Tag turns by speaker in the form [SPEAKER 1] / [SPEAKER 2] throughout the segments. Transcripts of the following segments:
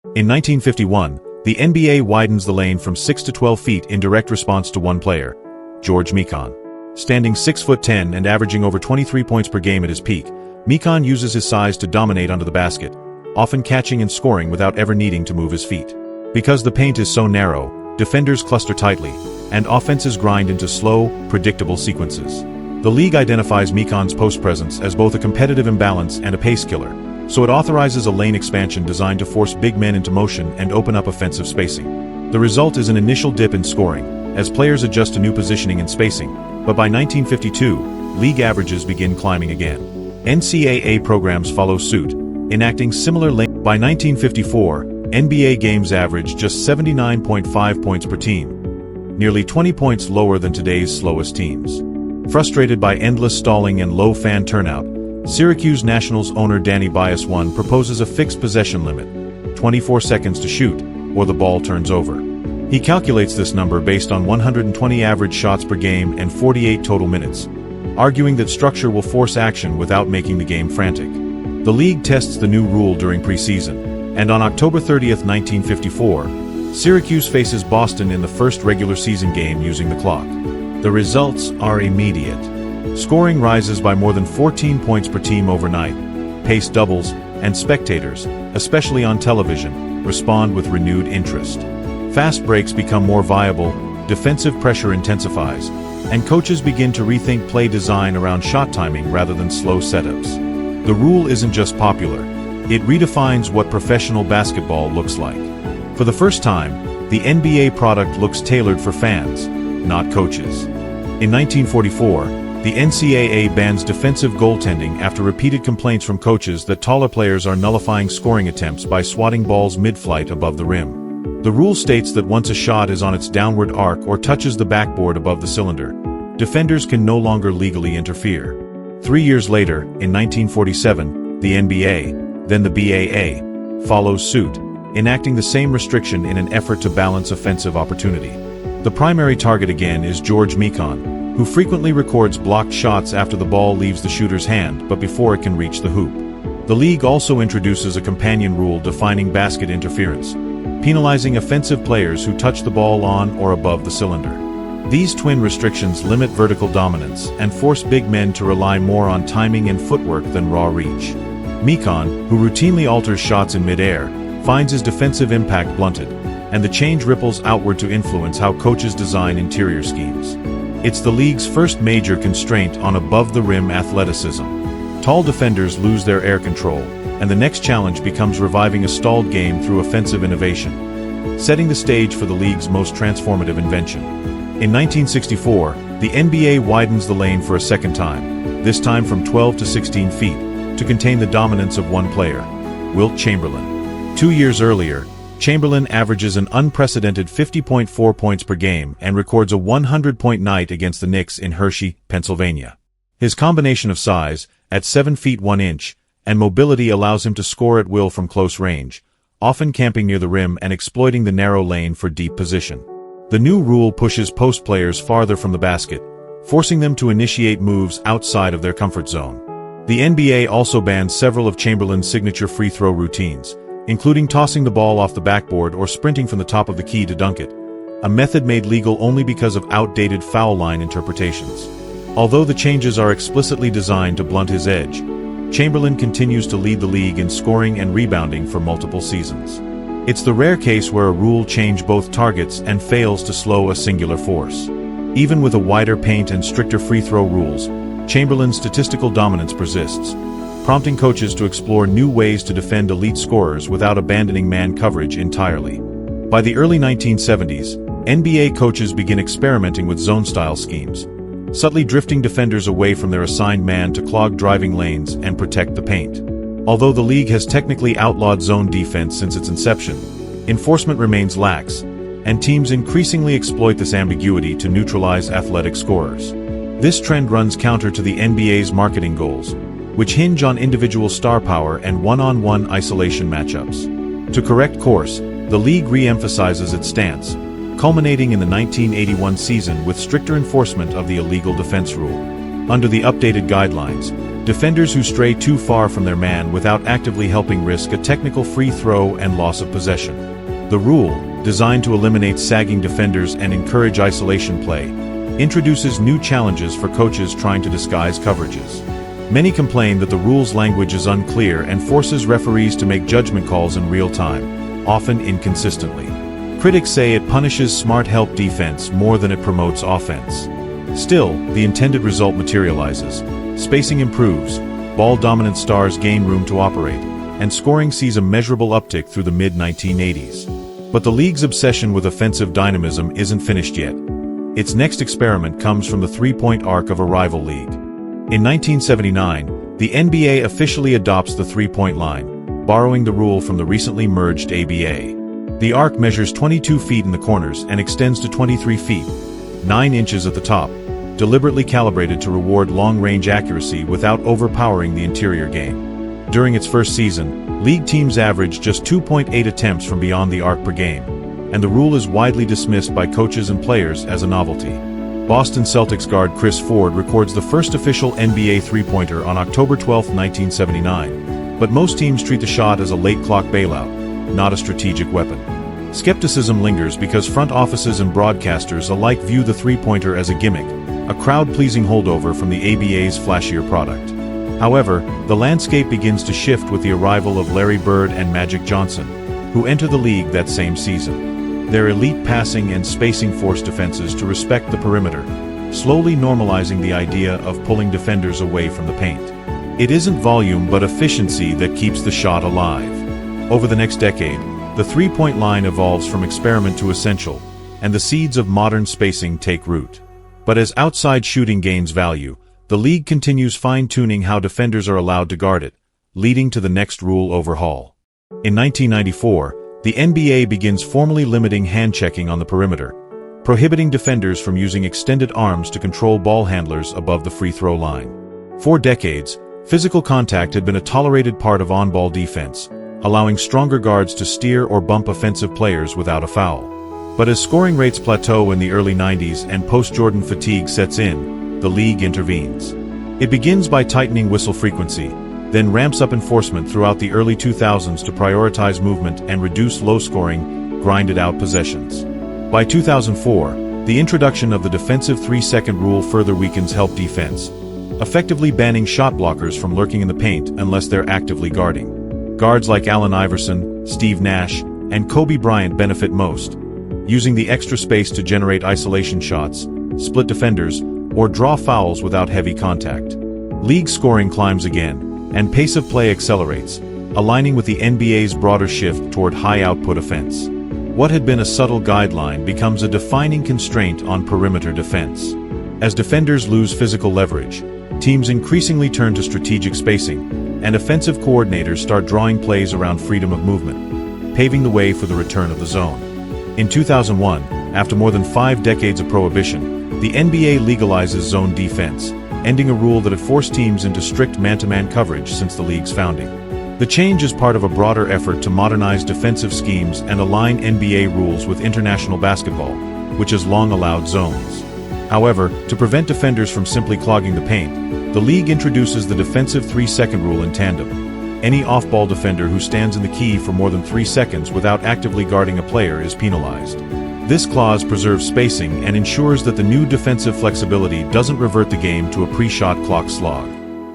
[SPEAKER 1] In 1951, the NBA widens the lane from 6 to 12 feet in direct response to one player, George Mikan. Standing 6'10" and averaging over 23 points per game at his peak, Mikan uses his size to dominate under the basket, often catching and scoring without ever needing to move his feet. Because the paint is so narrow, defenders cluster tightly, and offenses grind into slow, predictable sequences. The league identifies Mikan's post presence as both a competitive imbalance and a pace killer, so it authorizes a lane expansion designed to force big men into motion and open up offensive spacing. The result is an initial dip in scoring, as players adjust to new positioning and spacing, but by 1952, league averages begin climbing again. NCAA programs follow suit, enacting similar lane. By 1954, NBA games average just 79.5 points per team, nearly 20 points lower than today's slowest teams. Frustrated by endless stalling and low fan turnout, Syracuse Nationals owner Danny Bias I proposes a fixed possession limit, 24 seconds to shoot, or the ball turns over. He calculates this number based on 120 average shots per game and 48 total minutes, arguing that structure will force action without making the game frantic. The league tests the new rule during preseason, and on October 30, 1954, Syracuse faces Boston in the first regular season game using the clock. The results are immediate. Scoring rises by more than 14 points per team overnight, pace doubles, and spectators, especially on television, respond with renewed interest. Fast breaks become more viable, defensive pressure intensifies, and coaches begin to rethink play design around shot timing rather than slow setups. The rule isn't just popular, it redefines what professional basketball looks like. For the first time, the NBA product looks tailored for fans, not coaches. In 1944, the NCAA bans defensive goaltending after repeated complaints from coaches that taller players are nullifying scoring attempts by swatting balls mid-flight above the rim. The rule states that once a shot is on its downward arc or touches the backboard above the cylinder, defenders can no longer legally interfere. 3 years later, in 1947, the NBA, then the BAA, follows suit, enacting the same restriction in an effort to balance offensive opportunity. The primary target again is George Mikan, who frequently records blocked shots after the ball leaves the shooter's hand but before it can reach the hoop. The league also introduces a companion rule defining basket interference, penalizing offensive players who touch the ball on or above the cylinder. These twin restrictions limit vertical dominance and force big men to rely more on timing and footwork than raw reach. Mikan, who routinely alters shots in mid-air, finds his defensive impact blunted, and the change ripples outward to influence how coaches design interior schemes. It's the league's first major constraint on above-the-rim athleticism. Tall defenders lose their air control, and the next challenge becomes reviving a stalled game through offensive innovation, setting the stage for the league's most transformative invention. In 1964, the NBA widens the lane for a second time, this time from 12 to 16 feet, to contain the dominance of one player, Wilt Chamberlain. 2 years earlier, Chamberlain averages an unprecedented 50.4 points per game and records a 100-point night against the Knicks in Hershey, Pennsylvania. His combination of size, at 7 feet 1 inch, and mobility allows him to score at will from close range, often camping near the rim and exploiting the narrow lane for deep position. The new rule pushes post players farther from the basket, forcing them to initiate moves outside of their comfort zone. The NBA also bans several of Chamberlain's signature free throw routines, including tossing the ball off the backboard or sprinting from the top of the key to dunk it, a method made legal only because of outdated foul line interpretations. Although the changes are explicitly designed to blunt his edge, Chamberlain continues to lead the league in scoring and rebounding for multiple seasons. It's the rare case where a rule change both targets and fails to slow a singular force. Even with a wider paint and stricter free throw rules, Chamberlain's statistical dominance persists, prompting coaches to explore new ways to defend elite scorers without abandoning man coverage entirely. By the early 1970s, NBA coaches begin experimenting with zone-style schemes, subtly drifting defenders away from their assigned man to clog driving lanes and protect the paint. Although the league has technically outlawed zone defense since its inception, enforcement remains lax, and teams increasingly exploit this ambiguity to neutralize athletic scorers. This trend runs counter to the NBA's marketing goals, which hinge on individual star power and one-on-one isolation matchups. To correct course, the league re-emphasizes its stance, culminating in the 1981 season with stricter enforcement of the illegal defense rule. Under the updated guidelines, defenders who stray too far from their man without actively helping risk a technical free throw and loss of possession. The rule, designed to eliminate sagging defenders and encourage isolation play, introduces new challenges for coaches trying to disguise coverages. Many complain that the rules language is unclear and forces referees to make judgment calls in real time, often inconsistently. Critics say it punishes smart help defense more than it promotes offense. Still, the intended result materializes. Spacing improves, ball-dominant stars gain room to operate, and scoring sees a measurable uptick through the mid-1980s. But the league's obsession with offensive dynamism isn't finished yet. Its next experiment comes from the three-point arc of a rival league. In 1979, the NBA officially adopts the three-point line, borrowing the rule from the recently merged ABA. The arc measures 22 feet in the corners and extends to 23 feet, 9 inches at the top, deliberately calibrated to reward long-range accuracy without overpowering the interior game. During its first season, league teams averaged just 2.8 attempts from beyond the arc per game, and the rule is widely dismissed by coaches and players as a novelty. Boston Celtics guard Chris Ford records the first official NBA three-pointer on October 12, 1979, but most teams treat the shot as a late-clock bailout, not a strategic weapon. Skepticism lingers because front offices and broadcasters alike view the three-pointer as a gimmick, a crowd-pleasing holdover from the ABA's flashier product. However, the landscape begins to shift with the arrival of Larry Bird and Magic Johnson, who enter the league that same season. Their elite passing and spacing force defenses to respect the perimeter, slowly normalizing the idea of pulling defenders away from the paint. It isn't volume but efficiency that keeps the shot alive. Over the next decade, the three-point line evolves from experiment to essential, and the seeds of modern spacing take root. But as outside shooting gains value, the league continues fine-tuning how defenders are allowed to guard it, leading to the next rule overhaul. In 1994, the NBA begins formally limiting hand-checking on the perimeter, prohibiting defenders from using extended arms to control ball handlers above the free throw line. For decades, physical contact had been a tolerated part of on-ball defense, allowing stronger guards to steer or bump offensive players without a foul. But as scoring rates plateau in the early 90s and post-Jordan fatigue sets in, the league intervenes. It begins by tightening whistle frequency, then ramps up enforcement throughout the early 2000s to prioritize movement and reduce low-scoring, grinded-out possessions. By 2004, the introduction of the defensive 3-second rule further weakens help defense, effectively banning shot blockers from lurking in the paint unless they're actively guarding. Guards like Allen Iverson, Steve Nash, and Kobe Bryant benefit most, using the extra space to generate isolation shots, split defenders, or draw fouls without heavy contact. League scoring climbs again, and pace of play accelerates, aligning with the NBA's broader shift toward high-output offense. What had been a subtle guideline becomes a defining constraint on perimeter defense. As defenders lose physical leverage, teams increasingly turn to strategic spacing, and offensive coordinators start drawing plays around freedom of movement, paving the way for the return of the zone. In 2001, after more than 5 decades of prohibition, the NBA legalizes zone defense, ending a rule that had forced teams into strict man-to-man coverage since the league's founding. The change is part of a broader effort to modernize defensive schemes and align NBA rules with international basketball, which has long allowed zones. However, to prevent defenders from simply clogging the paint, the league introduces the defensive 3-second rule in tandem. Any off-ball defender who stands in the key for more than 3 seconds without actively guarding a player is penalized. This clause preserves spacing and ensures that the new defensive flexibility doesn't revert the game to a pre-shot clock slog.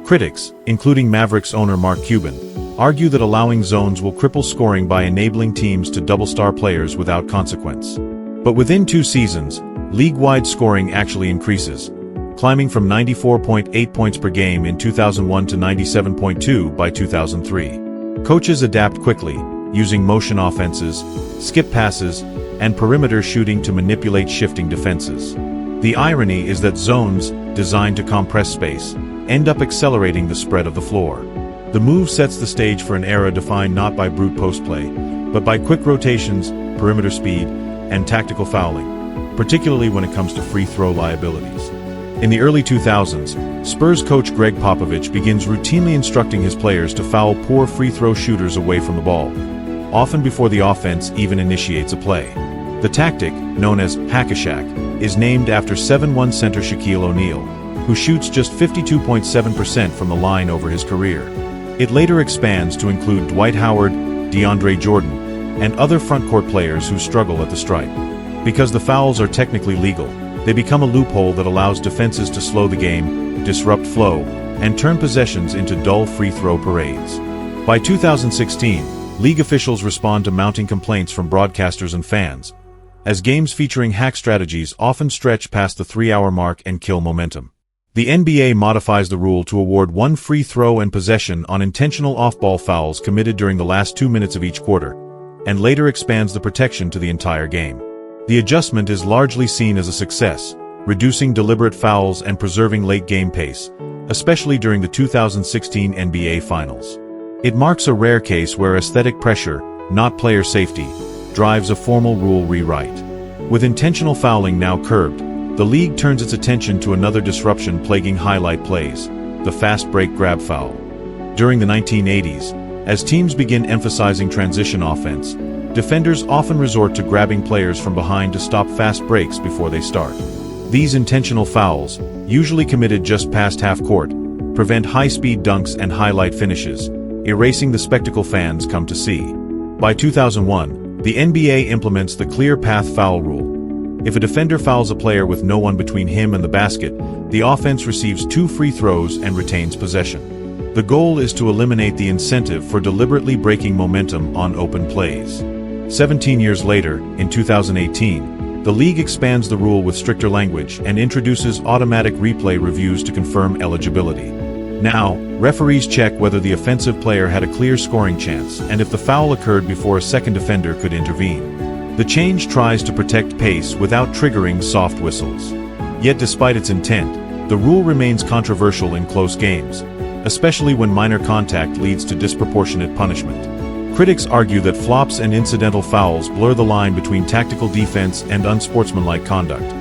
[SPEAKER 1] Critics, including Mavericks owner Mark Cuban, argue that allowing zones will cripple scoring by enabling teams to double-star players without consequence. But within 2 seasons, league-wide scoring actually increases, climbing from 94.8 points per game in 2001 to 97.2 by 2003. Coaches adapt quickly, using motion offenses, skip passes, and perimeter shooting to manipulate shifting defenses. The irony is that zones, designed to compress space, end up accelerating the spread of the floor. The move sets the stage for an era defined not by brute post play, but by quick rotations, perimeter speed, and tactical fouling, particularly when it comes to free throw liabilities. In the early 2000s, Spurs coach Greg Popovich begins routinely instructing his players to foul poor free throw shooters away from the ball, often before the offense even initiates a play. The tactic, known as hack-a-shack, is named after 7'1" center Shaquille O'Neal, who shoots just 52.7% from the line over his career. It later expands to include Dwight Howard, DeAndre Jordan, and other frontcourt players who struggle at the stripe. Because the fouls are technically legal, they become a loophole that allows defenses to slow the game, disrupt flow, and turn possessions into dull free throw parades. By 2016, league officials respond to mounting complaints from broadcasters and fans, as games featuring hack strategies often stretch past the 3-hour mark and kill momentum. The NBA modifies the rule to award 1 free throw and possession on intentional off-ball fouls committed during the last 2 minutes of each quarter, and later expands the protection to the entire game. The adjustment is largely seen as a success, reducing deliberate fouls and preserving late-game pace, especially during the 2016 NBA Finals. It marks a rare case where aesthetic pressure, not player safety, drives a formal rule rewrite. With intentional fouling now curbed, the league turns its attention to another disruption plaguing highlight plays, the fast break grab foul. During the 1980s, as teams begin emphasizing transition offense, defenders often resort to grabbing players from behind to stop fast breaks before they start. These intentional fouls, usually committed just past half court, prevent high-speed dunks and highlight finishes, erasing the spectacle fans come to see. By 2001, the NBA implements the clear path foul rule. If a defender fouls a player with no one between him and the basket, the offense receives 2 free throws and retains possession. The goal is to eliminate the incentive for deliberately breaking momentum on open plays. 17 years later, in 2018, the league expands the rule with stricter language and introduces automatic replay reviews to confirm eligibility. Now, referees check whether the offensive player had a clear scoring chance and if the foul occurred before a second defender could intervene. The change tries to protect pace without triggering soft whistles. Yet despite its intent, the rule remains controversial in close games, especially when minor contact leads to disproportionate punishment. Critics argue that flops and incidental fouls blur the line between tactical defense and unsportsmanlike conduct,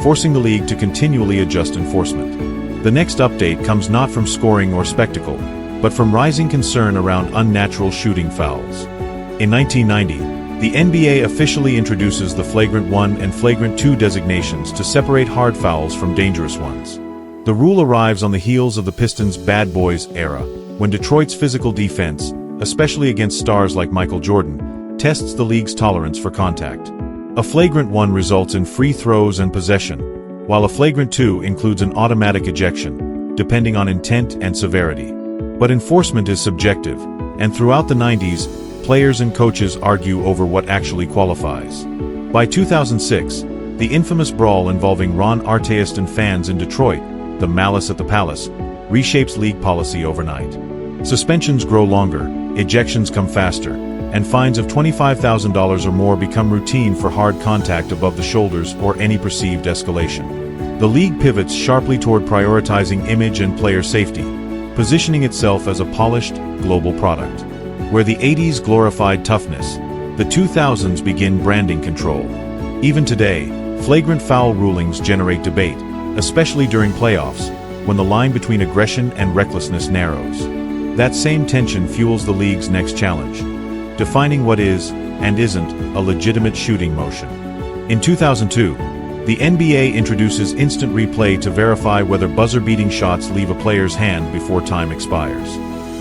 [SPEAKER 1] forcing the league to continually adjust enforcement. The next update comes not from scoring or spectacle, but from rising concern around unnatural shooting fouls. In 1990, the NBA officially introduces the Flagrant 1 and Flagrant 2 designations to separate hard fouls from dangerous ones. The rule arrives on the heels of the Pistons' Bad Boys era, when Detroit's physical defense, especially against stars like Michael Jordan, tests the league's tolerance for contact. A Flagrant 1 results in free throws and possession, while a Flagrant 2 includes an automatic ejection, depending on intent and severity. But enforcement is subjective, and throughout the 90s, players and coaches argue over what actually qualifies. By 2006, the infamous brawl involving Ron Artest and fans in Detroit, the Malice at the Palace, reshapes league policy overnight. Suspensions grow longer, ejections come faster, and fines of $25,000 or more become routine for hard contact above the shoulders or any perceived escalation. The league pivots sharply toward prioritizing image and player safety, positioning itself as a polished, global product. Where the 80s glorified toughness, the 2000s begin branding control. Even today, flagrant foul rulings generate debate, especially during playoffs, when the line between aggression and recklessness narrows. That same tension fuels the league's next challenge, defining what is, and isn't, a legitimate shooting motion. In 2002, the NBA introduces instant replay to verify whether buzzer-beating shots leave a player's hand before time expires.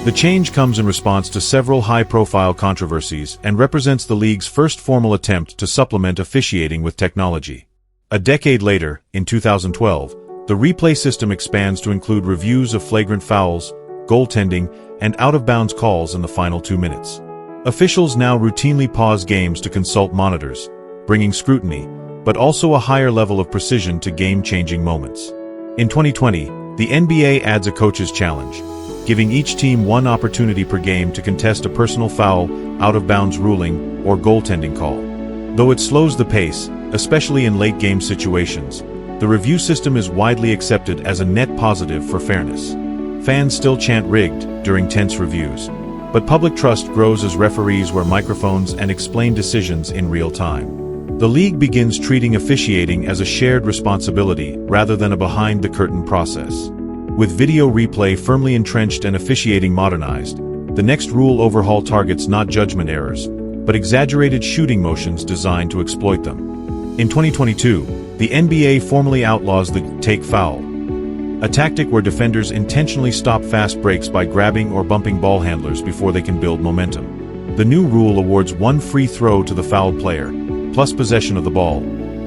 [SPEAKER 1] The change comes in response to several high-profile controversies and represents the league's first formal attempt to supplement officiating with technology. A decade later, in 2012, the replay system expands to include reviews of flagrant fouls, goaltending, and out-of-bounds calls in the final 2 minutes. Officials now routinely pause games to consult monitors, bringing scrutiny, but also a higher level of precision to game-changing moments. In 2020, the NBA adds a coach's challenge, giving each team 1 opportunity per game to contest a personal foul, out-of-bounds ruling, or goaltending call. Though it slows the pace, especially in late-game situations, the review system is widely accepted as a net positive for fairness. Fans still chant rigged during tense reviews, but public trust grows as referees wear microphones and explain decisions in real time. The league begins treating officiating as a shared responsibility rather than a behind-the-curtain process. With video replay firmly entrenched and officiating modernized, the next rule overhaul targets not judgment errors, but exaggerated shooting motions designed to exploit them. In 2022, the NBA formally outlaws the take foul a tactic where defenders intentionally stop fast breaks by grabbing or bumping ball handlers before they can build momentum. The new rule awards one free throw to the fouled player, plus possession of the ball,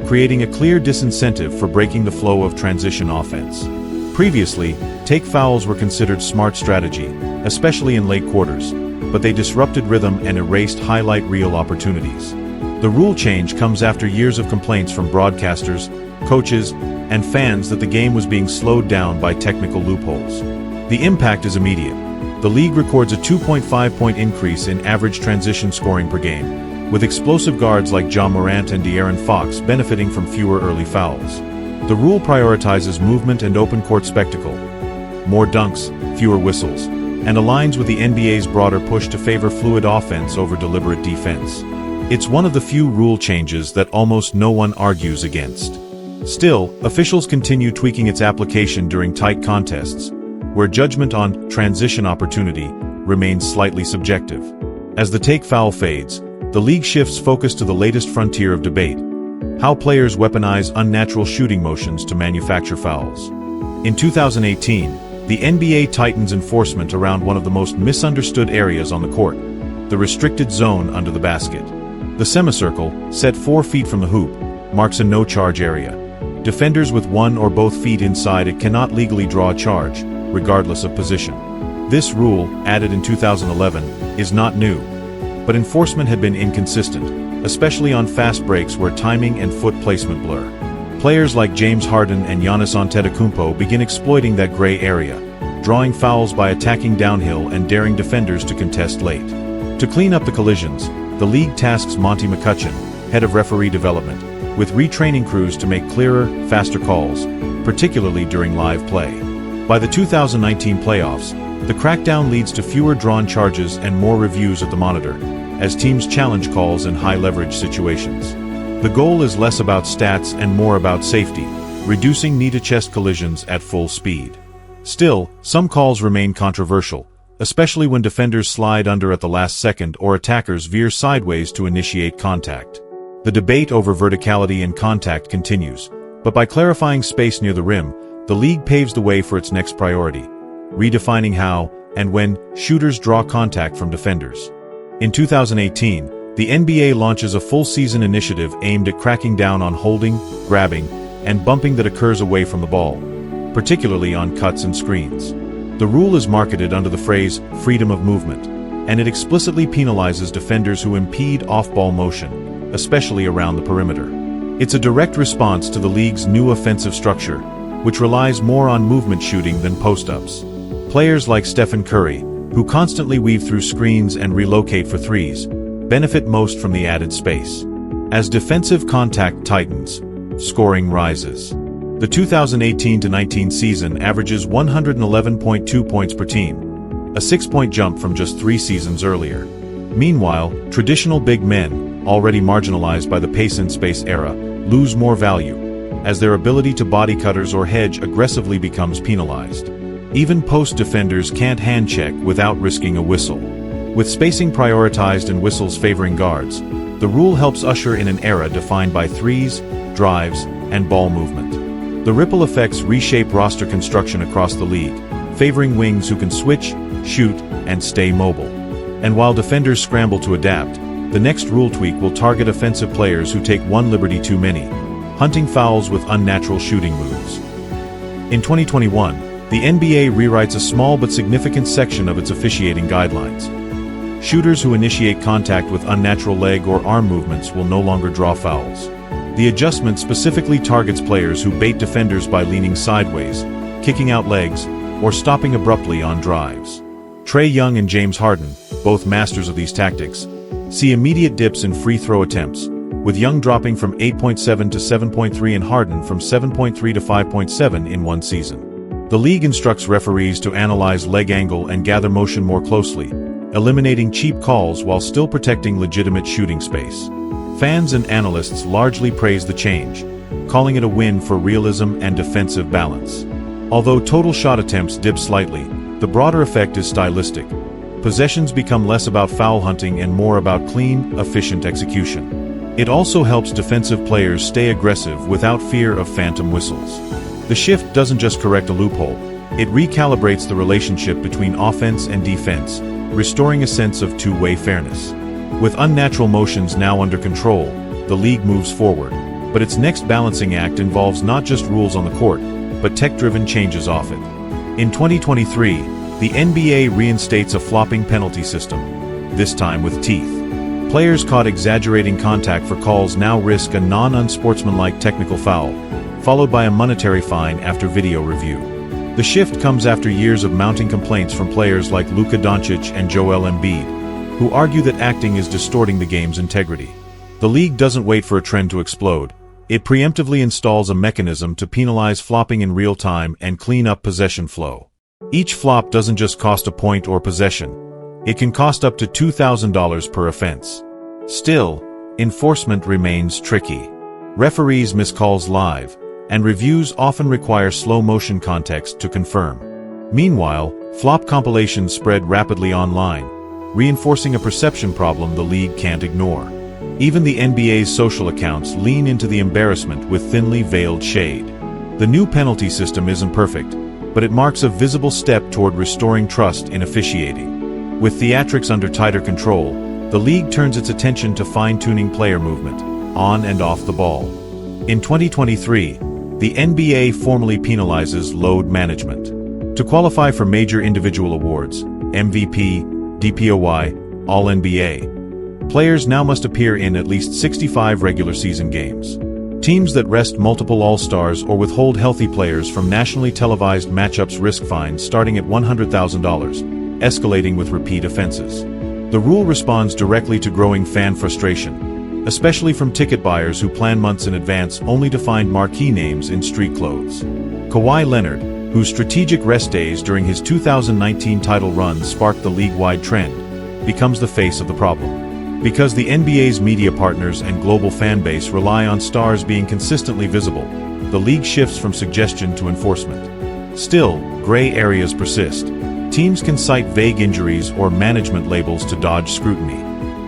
[SPEAKER 1] creating a clear disincentive for breaking the flow of transition offense. Previously, take fouls were considered smart strategy, especially in late quarters, but they disrupted rhythm and erased highlight reel opportunities. The rule change comes after years of complaints from broadcasters, coaches, and fans that the game was being slowed down by technical loopholes. The impact is immediate. The league records a 2.5-point increase in average transition scoring per game, with explosive guards like Ja Morant and De'Aaron Fox benefiting from fewer early fouls. The rule prioritizes movement and open court spectacle, more dunks, fewer whistles, and aligns with the NBA's broader push to favor fluid offense over deliberate defense. It's one of the few rule changes that almost no one argues against. Still, officials continue tweaking its application during tight contests, where judgment on transition opportunity remains slightly subjective. As the take foul fades, the league shifts focus to the latest frontier of debate: how players weaponize unnatural shooting motions to manufacture fouls. In 2018, the NBA tightens enforcement around one of the most misunderstood areas on the court: the restricted zone under the basket. The semicircle, set 4 feet from the hoop, marks a no-charge area. Defenders with 1 or both feet inside it cannot legally draw a charge, regardless of position. This rule, added in 2011, is not new, but enforcement had been inconsistent, especially on fast breaks where timing and foot placement blur. Players like James Harden and Giannis Antetokounmpo begin exploiting that gray area, drawing fouls by attacking downhill and daring defenders to contest late. To clean up the collisions, the league tasks Monty McCutcheon, head of referee development, with retraining crews to make clearer, faster calls, particularly during live play. By the 2019 playoffs, the crackdown leads to fewer drawn charges and more reviews of the monitor, as teams challenge calls in high-leverage situations. The goal is less about stats and more about safety, reducing knee-to-chest collisions at full speed. Still, some calls remain controversial, especially when defenders slide under at the last second or attackers veer sideways to initiate contact. The debate over verticality and contact continues, but by clarifying space near the rim, the league paves the way for its next priority: redefining how and when shooters draw contact from defenders. In 2018, the NBA launches a full-season initiative aimed at cracking down on holding, grabbing, and bumping that occurs away from the ball, particularly on cuts and screens. The rule is marketed under the phrase freedom of movement, and it explicitly penalizes defenders who impede off-ball motion, especially around the perimeter. It's a direct response to the league's new offensive structure, which relies more on movement shooting than post-ups. Players like Stephen Curry, who constantly weave through screens and relocate for threes, benefit most from the added space. As defensive contact tightens, scoring rises. The 2018-19 season averages 111.2 points per team, a 6-point jump from just 3 seasons earlier. Meanwhile, traditional big men, already marginalized by the pace-and-space era, lose more value, as their ability to body cutters or hedge aggressively becomes penalized. Even post defenders can't hand-check without risking a whistle. With spacing prioritized and whistles favoring guards, the rule helps usher in an era defined by threes, drives, and ball movement. The ripple effects reshape roster construction across the league, favoring wings who can switch, shoot, and stay mobile. And while defenders scramble to adapt, the next rule tweak will target offensive players who take one liberty too many, hunting fouls with unnatural shooting moves. In 2021, the NBA rewrites a small but significant section of its officiating guidelines. Shooters who initiate contact with unnatural leg or arm movements will no longer draw fouls. The adjustment specifically targets players who bait defenders by leaning sideways, kicking out legs, or stopping abruptly on drives. Trae Young and James Harden, both masters of these tactics, see immediate dips in free throw attempts, with Young dropping from 8.7 to 7.3 and Harden from 7.3 to 5.7 in one season. The league instructs referees to analyze leg angle and gather motion more closely, eliminating cheap calls while still protecting legitimate shooting space. Fans and analysts largely praise the change, calling it a win for realism and defensive balance. Although total shot attempts dip slightly, the broader effect is stylistic. Possessions become less about foul hunting and more about clean, efficient execution. It also helps defensive players stay aggressive without fear of phantom whistles. The shift doesn't just correct a loophole, it recalibrates the relationship between offense and defense, restoring a sense of two-way fairness. With unnatural motions now under control, the league moves forward, but its next balancing act involves not just rules on the court, but tech-driven changes off it. In 2023, the NBA reinstates a flopping penalty system, this time with teeth. Players caught exaggerating contact for calls now risk a non-unsportsmanlike technical foul, followed by a monetary fine after video review. The shift comes after years of mounting complaints from players like Luka Doncic and Joel Embiid, who argue that acting is distorting the game's integrity. The league doesn't wait for a trend to explode. It preemptively installs a mechanism to penalize flopping in real time and clean up possession flow. Each flop doesn't just cost a point or possession. It can cost up to $2,000 per offense. Still, enforcement remains tricky. Referees miss calls live, and reviews often require slow-motion context to confirm. Meanwhile, flop compilations spread rapidly online, reinforcing a perception problem the league can't ignore. Even the NBA's social accounts lean into the embarrassment with thinly veiled shade. The new penalty system isn't perfect, but it marks a visible step toward restoring trust in officiating. With theatrics under tighter control, the league turns its attention to fine-tuning player movement, on and off the ball. In 2023, the NBA formally penalizes load management. To qualify for major individual awards, MVP, DPOY, All-NBA, players now must appear in at least 65 regular season games. Teams that rest multiple All-Stars or withhold healthy players from nationally televised matchups risk fines starting at $100,000. Escalating with repeat offenses. The rule responds directly to growing fan frustration, especially from ticket buyers who plan months in advance only to find marquee names in street clothes. Kawhi Leonard, whose strategic rest days during his 2019 title run sparked the league-wide trend, becomes the face of the problem. Because the NBA's media partners and global fan base rely on stars being consistently visible, the league shifts from suggestion to enforcement. Still, gray areas persist. Teams can cite vague injuries or management labels to dodge scrutiny.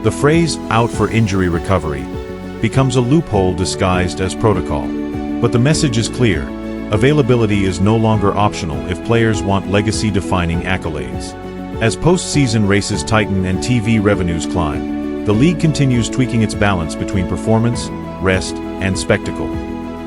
[SPEAKER 1] The phrase, "out for injury recovery," becomes a loophole disguised as protocol. But the message is clear. Availability is no longer optional if players want legacy-defining accolades. As postseason races tighten and TV revenues climb, the league continues tweaking its balance between performance, rest, and spectacle.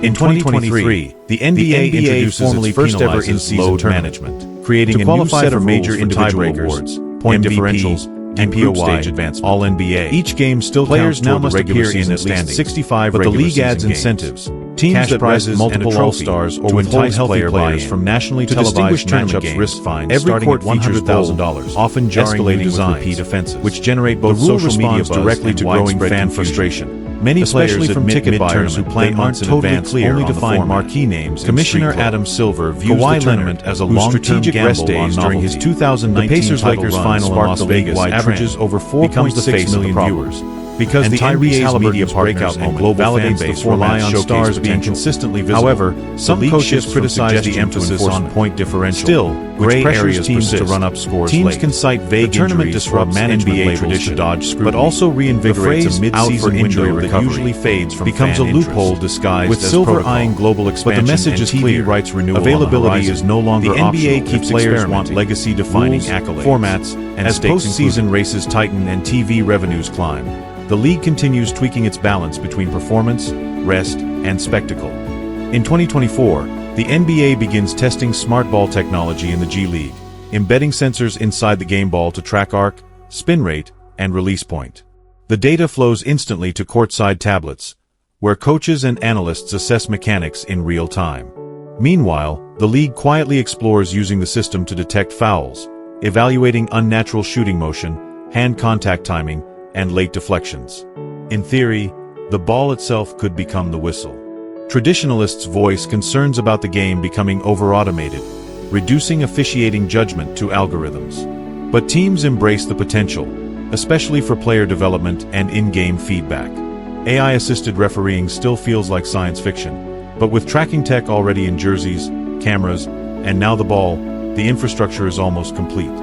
[SPEAKER 1] In 2023, the NBA introduces its first-ever in-season management, creating a new set of major individual awards, point differentials, and group stage advancement. All-NBA. Each game still counts toward the regular season standings, 65 but the league adds incentives. Teams that prizes multiple All-Stars or withhold healthy players from nationally televised matchups risk fines starting at $100,000, often escalating with repeat offenses, which generate both social media directly to growing fan frustration. Many players from ticket buyers who plan months in advance only to find marquee names. Commissioner Adam Silver views the tournament as a long-term gamble on during his 2019 the Pacers-Lakers final in Las Vegas averages over 4.6 million viewers. Because the NBA's media breakout and global fan base rely on stars being consistently visible. However, some coaches criticize the emphasis on point differential. Still, gray areas teams to run up scores teams late. Can cite vague tournament disrupts NBA tradition, dodge scrutiny, but also reinvigorates a mid-season window that usually fades from becomes a loophole disguised with Silver eyeing global expansion. But the message is clear: rights renewal availability is no longer optional. The NBA keeps players want legacy-defining accolades, formats, and as postseason races tighten and TV revenues climb. The league continues tweaking its balance between performance, rest, and spectacle. In 2024, the NBA begins testing smart ball technology in the G League, embedding sensors inside the game ball to track arc, spin rate, and release point. The data flows instantly to courtside tablets, where coaches and analysts assess mechanics in real time. Meanwhile, the league quietly explores using the system to detect fouls, evaluating unnatural shooting motion, hand contact timing, and late deflections. In theory, the ball itself could become the whistle. Traditionalists voice concerns about the game becoming over-automated, reducing officiating judgment to algorithms. But teams embrace the potential, especially for player development and in-game feedback. AI-assisted refereeing still feels like science fiction, but with tracking tech already in jerseys, cameras, and now the ball, the infrastructure is almost complete.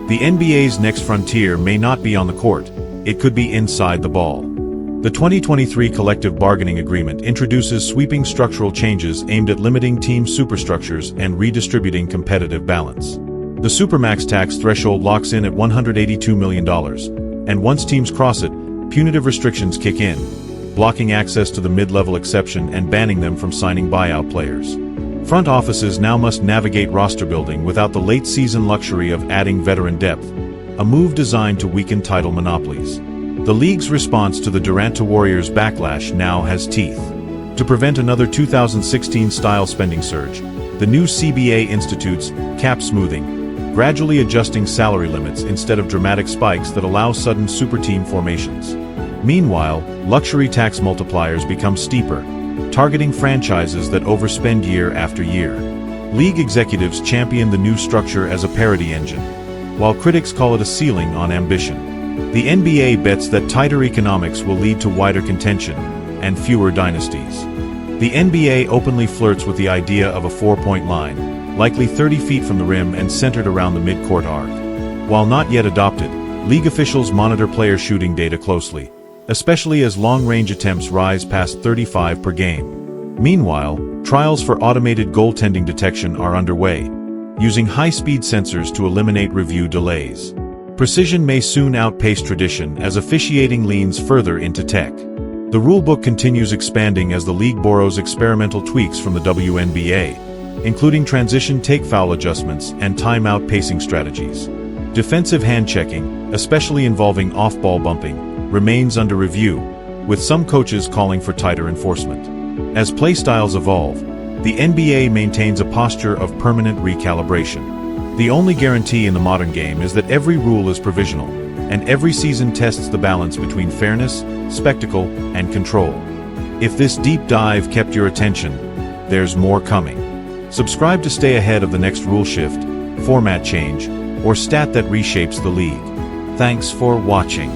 [SPEAKER 1] The NBA's next frontier may not be on the court. It could be inside the ball. The 2023 Collective Bargaining Agreement introduces sweeping structural changes aimed at limiting team superstructures and redistributing competitive balance. The Supermax tax threshold locks in at $182 million, and once teams cross it, punitive restrictions kick in, blocking access to the mid-level exception and banning them from signing buyout players. Front offices now must navigate roster building without the late-season luxury of adding veteran depth, a move designed to weaken title monopolies. The league's response to the Durant to Warriors backlash now has teeth. To prevent another 2016-style spending surge, the new CBA institutes cap smoothing, gradually adjusting salary limits instead of dramatic spikes that allow sudden superteam formations. Meanwhile, luxury tax multipliers become steeper, targeting franchises that overspend year after year. League executives champion the new structure as a parity engine, while critics call it a ceiling on ambition. The NBA bets that tighter economics will lead to wider contention and fewer dynasties. The NBA openly flirts with the idea of a four-point line, likely 30 feet from the rim and centered around the mid-court arc. While not yet adopted, league officials monitor player shooting data closely, especially as long-range attempts rise past 35 per game. Meanwhile, trials for automated goaltending detection are underway, using high-speed sensors to eliminate review delays. Precision may soon outpace tradition as officiating leans further into tech. The rulebook continues expanding as the league borrows experimental tweaks from the WNBA, including transition take-foul adjustments and timeout pacing strategies. Defensive hand-checking, especially involving off-ball bumping, remains under review, with some coaches calling for tighter enforcement. As playstyles evolve, the NBA maintains a posture of permanent recalibration. The only guarantee in the modern game is that every rule is provisional, and every season tests the balance between fairness, spectacle, and control. If this deep dive kept your attention, there's more coming. Subscribe to stay ahead of the next rule shift, format change, or stat that reshapes the league. Thanks for watching.